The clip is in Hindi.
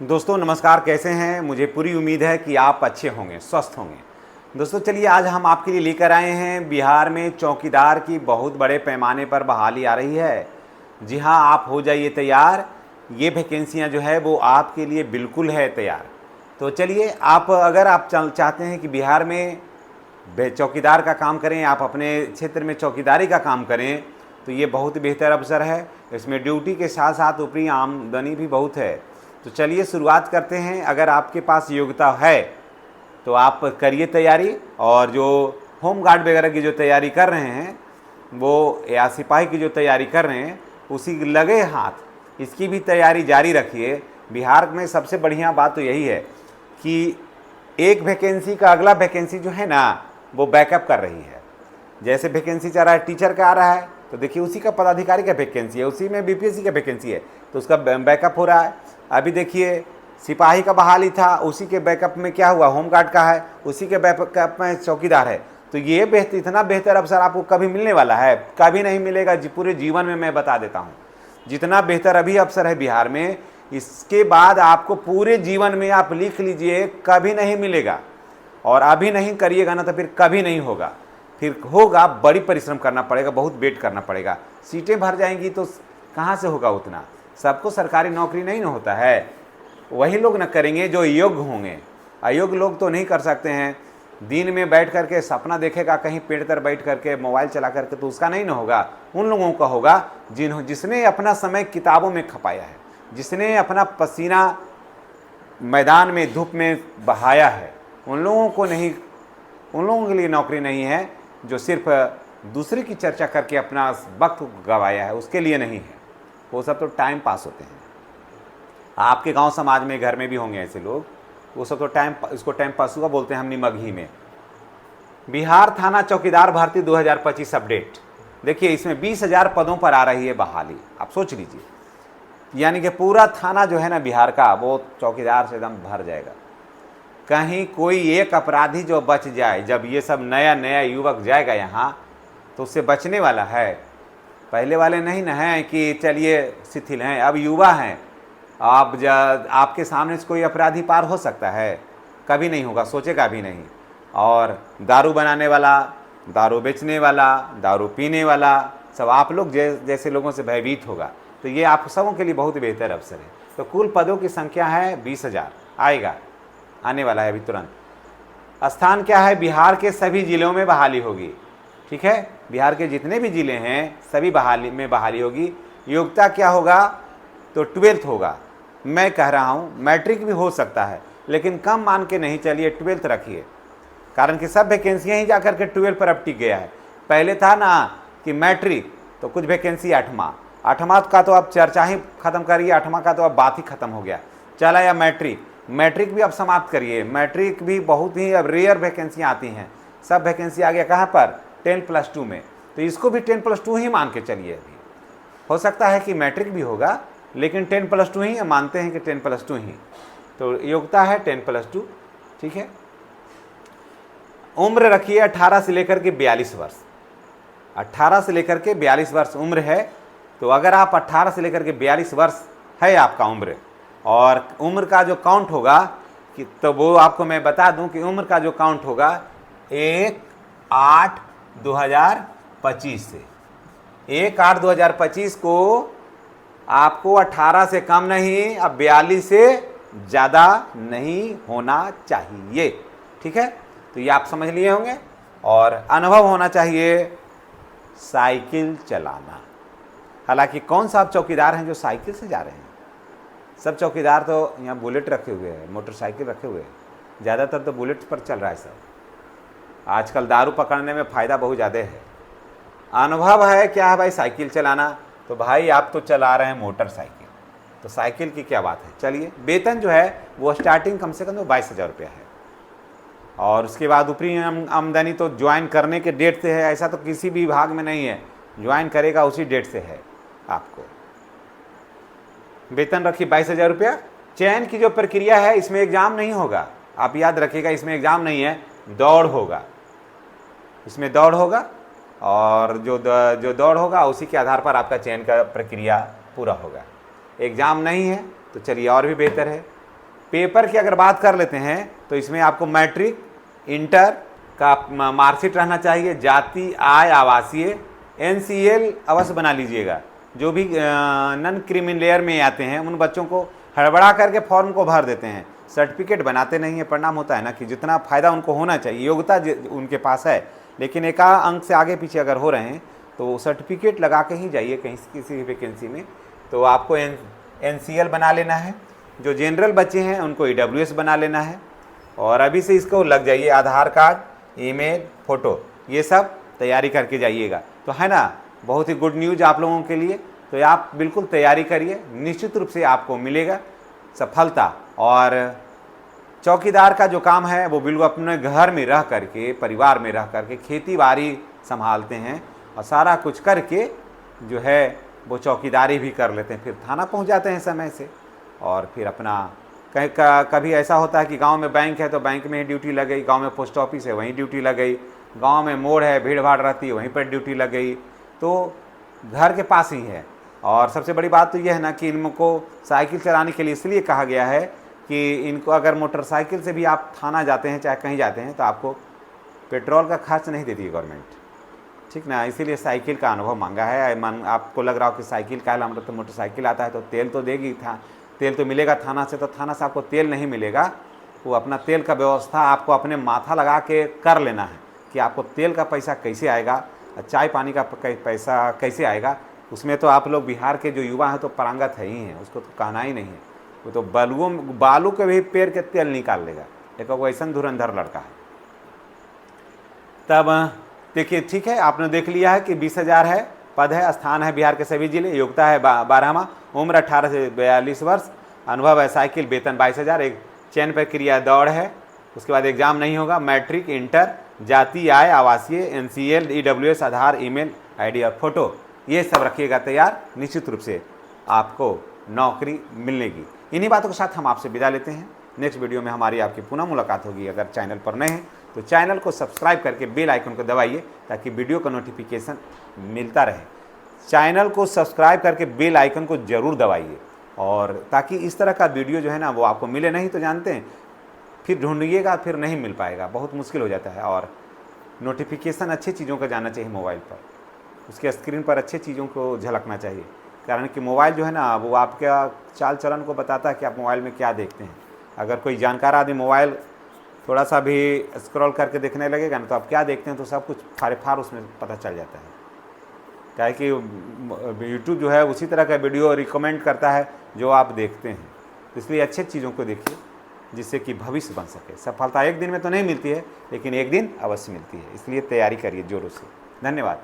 दोस्तों नमस्कार, कैसे हैं। मुझे पूरी उम्मीद है कि आप अच्छे होंगे, स्वस्थ होंगे। दोस्तों चलिए आज हम आपके लिए लेकर आए हैं बिहार में चौकीदार की बहुत बड़े पैमाने पर बहाली आ रही है। जी हाँ, आप हो जाइए तैयार। ये वैकेंसियाँ जो है वो आपके लिए बिल्कुल है तैयार। तो चलिए अगर आप चाहते हैं कि बिहार में चौकीदार का काम करें, आप अपने क्षेत्र में चौकीदारी का काम करें, तो ये बहुत बेहतर अवसर है। इसमें ड्यूटी के साथ साथ ऊपरी आमदनी भी बहुत है। तो चलिए शुरुआत करते हैं। अगर आपके पास योग्यता है तो आप करिए तैयारी, और जो होम गार्ड वगैरह की जो तैयारी कर रहे हैं वो, या सिपाही की जो तैयारी कर रहे हैं, उसी लगे हाथ इसकी भी तैयारी जारी रखिए। बिहार में सबसे बढ़िया बात तो यही है कि एक वैकेंसी का अगला वैकेंसी जो है ना वो बैकअप कर रही है। जैसे वैकेंसी चल रहा है टीचर का आ रहा है, तो देखिए उसी का पदाधिकारी का वैकेंसी है, उसी में बीपीएससी का वैकेंसी है, तो उसका बैकअप हो रहा है। अभी देखिए सिपाही का बहाली था, उसी के बैकअप में क्या हुआ, होमगार्ड का है, उसी के बैकअप में चौकीदार है। तो ये इतना बेहतर अवसर आपको कभी मिलने वाला है, कभी नहीं मिलेगा पूरे जीवन में। मैं बता देता हूँ, जितना बेहतर अभी अवसर है बिहार में, इसके बाद आपको पूरे जीवन में, आप लिख लीजिए, कभी नहीं मिलेगा। और अभी नहीं करिएगा ना तो फिर कभी नहीं होगा। फिर होगा, बड़ी परिश्रम करना पड़ेगा, बहुत वेट करना पड़ेगा। सीटें भर जाएंगी तो कहाँ से होगा उतना। सबको सरकारी नौकरी नहीं ना होता है, वही लोग न करेंगे जो योग्य होंगे। अयोग्य लोग तो नहीं कर सकते हैं। दिन में बैठ करके सपना देखेगा कहीं पेड़ तर बैठ करके मोबाइल चला करके, तो उसका नहीं ना होगा। उन लोगों का होगा जिसने अपना समय किताबों में खपाया है, जिसने अपना पसीना मैदान में धूप में बहाया है। उन लोगों को नहीं, उन लोगों के लिए नौकरी नहीं है जो सिर्फ दूसरे की चर्चा करके अपना वक्त गवाया है, उसके लिए नहीं है। वो सब तो टाइम पास होते हैं। आपके गांव समाज में, घर में भी होंगे ऐसे लोग, वो सब तो इसको टाइम पास हुआ बोलते हैं हम निमगही में। बिहार थाना चौकीदार भर्ती 2025 अपडेट। देखिए इसमें 20,000 पदों पर आ रही है बहाली। आप सोच लीजिए, यानी कि पूरा थाना जो है ना बिहार का, वो चौकीदार से एकदम भर जाएगा। कहीं कोई एक अपराधी जो बच जाए, जब ये सब नया नया युवक जाएगा यहाँ, तो उससे बचने वाला है। पहले वाले नहीं न हैं कि चलिए शिथिल हैं, अब युवा हैं। आपके सामने से कोई अपराधी पार हो सकता है? कभी नहीं होगा, सोचेगा भी नहीं। और दारू बनाने वाला, दारू बेचने वाला, दारू पीने वाला, सब आप लोग जैसे लोगों से भयभीत होगा। तो ये आप सबों के लिए बहुत बेहतर अवसर है। तो कुल पदों की संख्या है 20,000, आएगा, आने वाला है अभी तुरंत। स्थान क्या है, बिहार के सभी जिलों में बहाली होगी। ठीक है, बिहार के जितने भी जिले हैं सभी बहाली होगी। योग्यता क्या होगा, तो 12th होगा। मैं कह रहा हूँ मैट्रिक भी हो सकता है, लेकिन कम मान के नहीं चलिए, 12th रखिए। कारण कि सब वैकेंसियाँ ही जाकर के 12 पर अब टिक गया है। पहले था ना कि मैट्रिक, तो कुछ वैकेंसी 8वां का तो अब चर्चा ही खत्म करिए, 8वां का तो अब बात ही खत्म हो गया। चला या मैट्रिक भी अब समाप्त करिए। मैट्रिक भी बहुत ही अब रेयर वैकेंसियाँ आती हैं। सब वैकेंसी आ गया कहाँ पर, 10+2 में। तो इसको भी 10+2 ही मान के चलिए। अभी हो सकता है कि मैट्रिक भी होगा, लेकिन 10+2 ही मानते हैं कि 10+2 ही। तो योग्यता है 10+2। ठीक है, उम्र रखिए 18 से लेकर के 42 वर्ष। 18 से लेकर के 42 वर्ष उम्र है। तो अगर आप 18 से लेकर के 42 वर्ष है आपका उम्र, और उम्र का जो काउंट होगा कि, तो वो आपको मैं बता दूं कि उम्र का जो काउंट होगा 1/8/2025 से। 1/8/2025 को आपको 18 से कम नहीं, अब 42 से ज़्यादा नहीं होना चाहिए। ठीक है, तो ये आप समझ लिए होंगे। और अनुभव होना चाहिए साइकिल चलाना। हालांकि कौन सा आप चौकीदार हैं जो साइकिल से जा रहे हैं? सब चौकीदार तो यहाँ बुलेट रखे हुए हैं, मोटरसाइकिल रखे हुए हैं। ज़्यादातर तो बुलेट पर चल रहा है सब। आजकल दारू पकड़ने में फ़ायदा बहुत ज़्यादा है। अनुभव है क्या है भाई साइकिल चलाना, तो भाई आप तो चला रहे हैं मोटरसाइकिल, तो साइकिल की क्या बात है। चलिए, वेतन जो है वो स्टार्टिंग कम से कम तो 22,000 रुपया है। और उसके बाद ऊपरी आमदनी तो ज्वाइन करने के डेट से है, ऐसा तो किसी भी विभाग में नहीं है। ज्वाइन करेगा उसी डेट से है। आपको वेतन रखिए 22,000 रुपया। चयन की जो प्रक्रिया है, इसमें एग्ज़ाम नहीं होगा, आप याद रखिएगा। इसमें एग्ज़ाम नहीं है, दौड़ होगा। इसमें दौड़ होगा, और जो दौड़ होगा उसी के आधार पर आपका चयन का प्रक्रिया पूरा होगा। एग्ज़ाम नहीं है तो चलिए और भी बेहतर है। पेपर की अगर बात कर लेते हैं तो इसमें आपको मैट्रिक, इंटर का मार्कशीट रहना चाहिए, जाति, आय, आवासीय, NCL अवश्य बना लीजिएगा। जो भी नॉन क्रीमी लेयर में आते हैं उन बच्चों को हड़बड़ा करके फॉर्म को भर देते हैं, सर्टिफिकेट बनाते नहीं है। परिणाम होता है ना कि जितना फ़ायदा उनको होना चाहिए, योग्यता उनके पास है, लेकिन एक अंक से आगे पीछे अगर हो रहे हैं तो सर्टिफिकेट लगा के ही जाइए कहीं किसी वैकेंसी में। तो आपको NCL बना लेना है। जो जनरल बच्चे हैं उनको EWS बना लेना है। और अभी से इसको लग जाइए, आधार कार्ड, ईमेल, फ़ोटो, ये सब तैयारी करके जाइएगा। तो है ना, बहुत ही गुड न्यूज़ आप लोगों के लिए। तो आप बिल्कुल तैयारी करिए, निश्चित रूप से आपको मिलेगा सफलता। और चौकीदार का जो काम है वो बिल्कुल अपने घर में रह करके, परिवार में रह करके खेती बाड़ी संभालते हैं और सारा कुछ करके जो है वो चौकीदारी भी कर लेते हैं। फिर थाना पहुंच जाते हैं समय से, और फिर अपना कभी ऐसा होता है कि गांव में बैंक है तो बैंक में ही ड्यूटी लग गई, गांव में पोस्ट ऑफिस है वहीं ड्यूटी लग गई, गांव में मोड़ है, भीड़ भाड़ रहती है वहीं पर ड्यूटी लग गई। तो घर के पास ही है। और सबसे बड़ी बात तो यह है ना कि इनको साइकिल चलाने के लिए इसलिए कहा गया है कि इनको अगर मोटरसाइकिल से भी आप थाना जाते हैं, चाहे कहीं जाते हैं, तो आपको पेट्रोल का खर्च नहीं देती है गवर्नमेंट, ठीक ना। इसीलिए साइकिल का अनुभव मांगा है। आपको लग रहा हो कि साइकिल का है, तो मोटरसाइकिल आता है तो तेल तो देगी, तेल तो मिलेगा थाना से। तो थाना से आपको तेल नहीं मिलेगा, वो अपना तेल का व्यवस्था आपको अपने माथा लगा के कर लेना है कि आपको तेल का पैसा कैसे आएगा, चाय पानी का पैसा कैसे आएगा। उसमें तो आप लोग बिहार के जो युवा हैं तो पारंगत है ही हैं, उसको तो कहना ही नहीं है। वो तो बालू के भी पेड़ के तेल निकाल लेगा। एक वो ऐसा धुरंधर लड़का है। तब देखिए, ठीक है, आपने देख लिया है कि 20,000 है, पद है, स्थान है बिहार के सभी जिले, योग्यता है 12वां, उम्र 18 से 42 वर्ष, अनुभव है साइकिल, वेतन 22,000, एक चयन प्रक्रिया दौड़ है, उसके बाद एग्जाम नहीं होगा, मैट्रिक, इंटर, जाति, आय, आवासीय, NCL, EWS, आधार, ईमेल ID और फोटो, ये सब रखिएगा तैयार। निश्चित रूप से आपको नौकरी मिलेगी। इन्हीं बातों के साथ हम आपसे विदा लेते हैं। नेक्स्ट वीडियो में हमारी आपकी पुनः मुलाकात होगी। अगर चैनल पर नए हैं तो चैनल को सब्सक्राइब करके बेल आइकन को दबाइए ताकि वीडियो का नोटिफिकेशन मिलता रहे। चैनल को सब्सक्राइब करके बेल आइकन को ज़रूर दबाइए, और ताकि इस तरह का वीडियो जो है ना वो आपको मिले। नहीं तो जानते हैं फिर ढूंढिएगा, फिर नहीं मिल पाएगा, बहुत मुश्किल हो जाता है। और नोटिफिकेशन अच्छी चीज़ों का जाना चाहिए मोबाइल पर, उसके स्क्रीन पर अच्छे चीज़ों को झलकना चाहिए। कारण कि मोबाइल जो है ना वो आपका चाल चलन को बताता है कि आप मोबाइल में क्या देखते हैं। अगर कोई जानकार आदमी मोबाइल थोड़ा सा भी स्क्रॉल करके देखने लगेगा ना तो आप क्या देखते हैं तो सब कुछ फार उसमें पता चल जाता है। क्या है कि यूट्यूब जो है उसी तरह का वीडियो रिकमेंड करता है जो आप देखते हैं। इसलिए अच्छे चीज़ों को देखिए जिससे कि भविष्य बन सके। सफलता एक दिन में तो नहीं मिलती है, लेकिन एक दिन अवश्य मिलती है। इसलिए तैयारी करिए जोरों से। धन्यवाद।